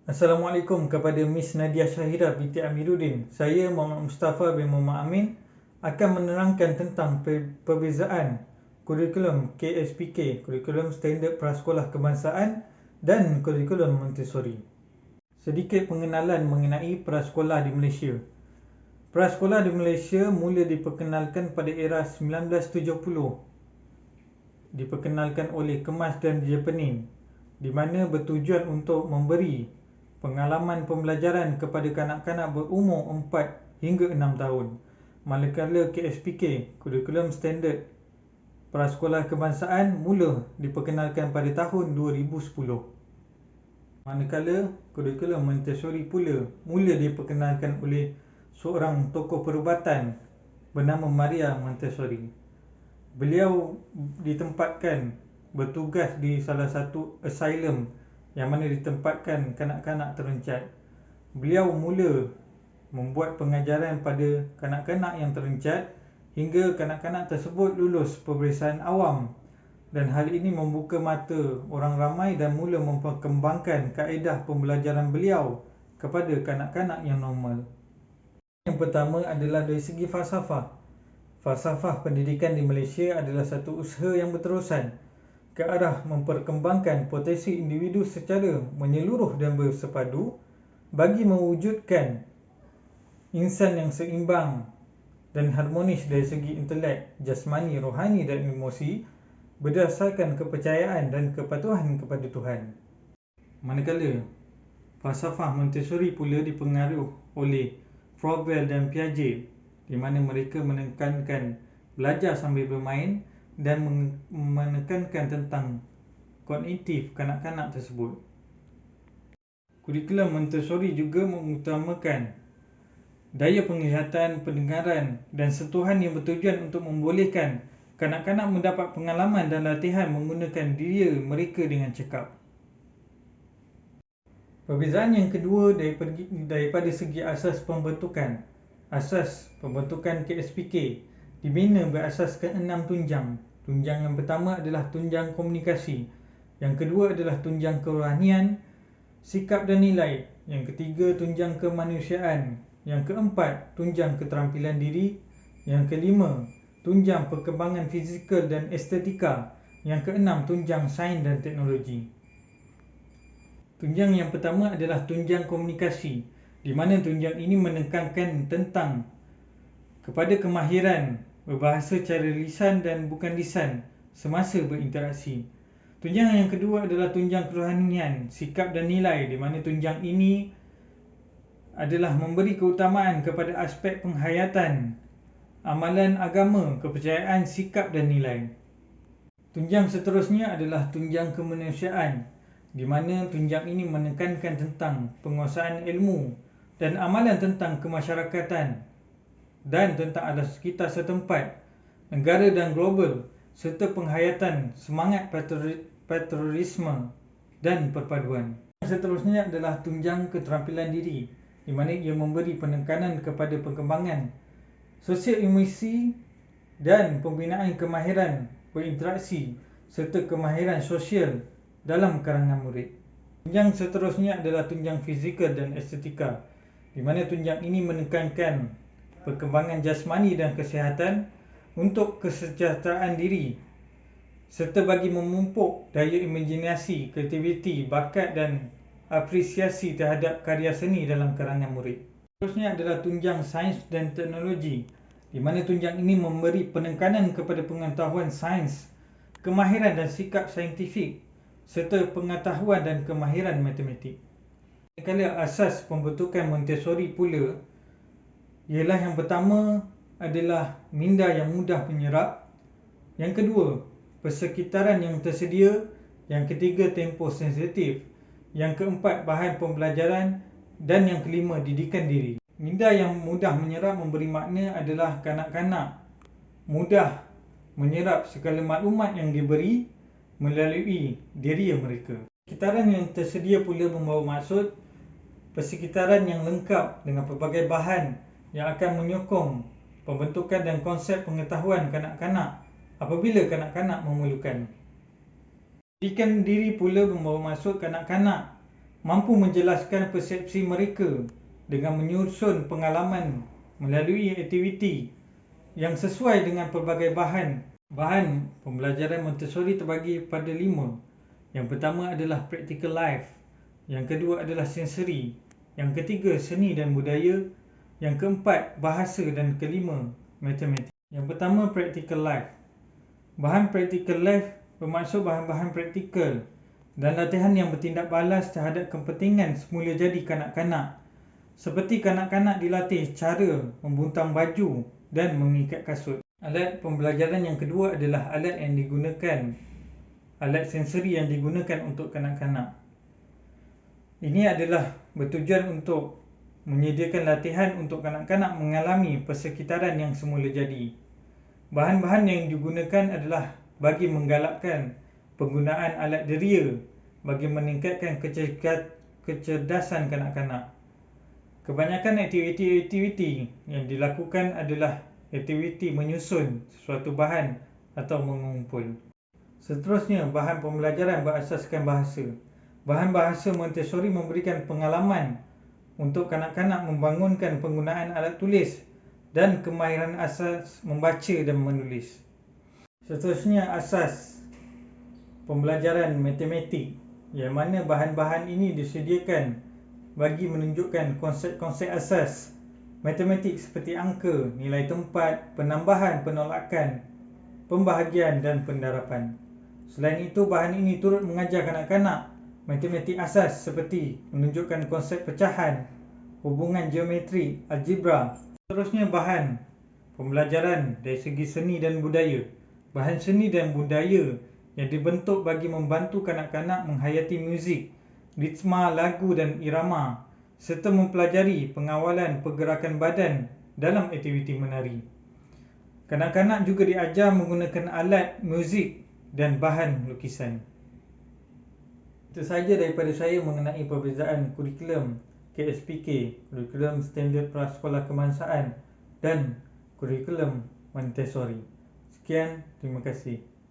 Assalamualaikum kepada Miss Nadia Syahira binti Amiruddin. Saya Muhammad Mustafa bin Muhammad Amin akan menerangkan tentang perbezaan kurikulum KSPK, kurikulum Standard Prasekolah Kebangsaan dan kurikulum Montessori. Sedikit pengenalan mengenai prasekolah di Malaysia. Prasekolah di Malaysia mula diperkenalkan pada era 1970. Diperkenalkan oleh Kemas dan Jepenin, di mana bertujuan untuk memberi pengalaman pembelajaran kepada kanak-kanak berumur 4 hingga 6 tahun. Manakala KSPK, kurikulum standard prasekolah kebangsaan, mula diperkenalkan pada tahun 2010. Manakala kurikulum Montessori pula mula diperkenalkan oleh seorang tokoh perubatan bernama Maria Montessori. Beliau ditempatkan bertugas di salah satu asylum yang mana ditempatkan kanak-kanak terencat. Beliau mula membuat pengajaran pada kanak-kanak yang terencat hingga kanak-kanak tersebut lulus peperiksaan awam, dan hal ini membuka mata orang ramai dan mula memperkembangkan kaedah pembelajaran beliau kepada kanak-kanak yang normal. Yang pertama adalah dari segi falsafah. Falsafah pendidikan di Malaysia adalah satu usaha yang berterusan ke arah memperkembangkan potensi individu secara menyeluruh dan bersepadu bagi mewujudkan insan yang seimbang dan harmonis dari segi intelek, jasmani, rohani dan emosi berdasarkan kepercayaan dan kepatuhan kepada Tuhan. Manakala falsafah Montessori pula dipengaruhi oleh Froebel dan Piaget, di mana mereka menekankan belajar sambil bermain dan menekankan tentang kognitif kanak-kanak tersebut. Kurikulum Montessori juga mengutamakan daya penglihatan, pendengaran dan sentuhan yang bertujuan untuk membolehkan kanak-kanak mendapat pengalaman dan latihan menggunakan diri mereka dengan cekap. Perbezaan yang kedua daripada segi asas pembentukan. Asas pembentukan KSPK dibina berasaskan 6 tunjang. Tunjang yang pertama adalah tunjang komunikasi. Yang kedua adalah tunjang kerohanian, sikap dan nilai. Yang ketiga, tunjang kemanusiaan. Yang keempat, tunjang keterampilan diri. Yang kelima, tunjang perkembangan fizikal dan estetika. Yang keenam, tunjang sains dan teknologi. Tunjang yang pertama adalah tunjang komunikasi, di mana tunjang ini menekankan tentang kepada kemahiran berbahasa secara lisan dan bukan lisan semasa berinteraksi. Tunjang yang kedua adalah tunjang kerohanian, sikap dan nilai, di mana tunjang ini adalah memberi keutamaan kepada aspek penghayatan, amalan agama, kepercayaan, sikap dan nilai. Tunjang seterusnya adalah tunjang kemanusiaan, di mana tunjang ini menekankan tentang penguasaan ilmu dan amalan tentang kemasyarakatan dan tentang alam sekitar setempat, negara dan global, serta penghayatan semangat patriotisme dan perpaduan. Seterusnya adalah tunjang keterampilan diri, di mana ia memberi penekanan kepada perkembangan sosial emosi dan pembinaan kemahiran berinteraksi serta kemahiran sosial dalam kalangan murid. Tunjang seterusnya adalah tunjang fizikal dan estetika, di mana tunjang ini menekankan perkembangan jasmani dan kesihatan untuk kesejahteraan diri serta bagi memupuk daya imajinasi, kreativiti, bakat dan apresiasi terhadap karya seni dalam kalangan murid. Seterusnya adalah tunjang sains dan teknologi, di mana tunjang ini memberi penekanan kepada pengetahuan sains, kemahiran dan sikap saintifik serta pengetahuan dan kemahiran matematik. Manakala asas pembentukan Montessori pula ialah yang pertama adalah minda yang mudah menyerap, yang kedua persekitaran yang tersedia, yang ketiga tempoh sensitif, yang keempat bahan pembelajaran dan yang kelima didikan diri. Minda yang mudah menyerap memberi makna adalah kanak-kanak mudah menyerap segala maklumat yang diberi melalui diri mereka. Persekitaran yang tersedia pula membawa maksud persekitaran yang lengkap dengan pelbagai bahan yang akan menyokong pembentukan dan konsep pengetahuan kanak-kanak apabila kanak-kanak memerlukan. Didikan diri pula membawa maksud kanak-kanak mampu menjelaskan persepsi mereka dengan menyusun pengalaman melalui aktiviti yang sesuai dengan pelbagai bahan. Bahan pembelajaran Montessori terbagi pada 5. Yang pertama adalah practical life, yang kedua adalah sensory, yang ketiga seni dan budaya, yang keempat bahasa, dan kelima matematik. Yang pertama, practical life. Bahan practical life bermaksud bahan-bahan praktikal dan latihan yang bertindak balas terhadap kepentingan semula jadi kanak-kanak, seperti kanak-kanak dilatih cara membentang baju dan mengikat kasut. Alat pembelajaran yang kedua adalah alat yang digunakan, alat sensori yang digunakan untuk kanak-kanak. Ini adalah bertujuan untuk menyediakan latihan untuk kanak-kanak mengalami persekitaran yang semula jadi. Bahan-bahan yang digunakan adalah bagi menggalakkan penggunaan alat deria bagi meningkatkan kecerdasan kanak-kanak. Kebanyakan aktiviti-aktiviti yang dilakukan adalah aktiviti menyusun sesuatu bahan atau mengumpul. Seterusnya, bahan pembelajaran berasaskan bahasa. Bahan bahasa Montessori memberikan pengalaman untuk kanak-kanak membangunkan penggunaan alat tulis dan kemahiran asas membaca dan menulis. Seterusnya, asas pembelajaran matematik, yang mana bahan-bahan ini disediakan bagi menunjukkan konsep-konsep asas matematik seperti angka, nilai tempat, penambahan, penolakan, pembahagian dan pendarapan. Selain itu, bahan ini turut mengajar kanak-kanak matematik asas seperti menunjukkan konsep pecahan, hubungan geometri, algebra. Seterusnya, bahan pembelajaran dari segi seni dan budaya. Bahan seni dan budaya yang dibentuk bagi membantu kanak-kanak menghayati muzik, ritma, lagu dan irama, serta mempelajari pengawalan pergerakan badan dalam aktiviti menari. Kanak-kanak juga diajar menggunakan alat muzik dan bahan lukisan. Itu sahaja daripada saya mengenai perbezaan kurikulum KSPK, kurikulum standard prasekolah kebangsaan, dan kurikulum Montessori. Sekian, terima kasih.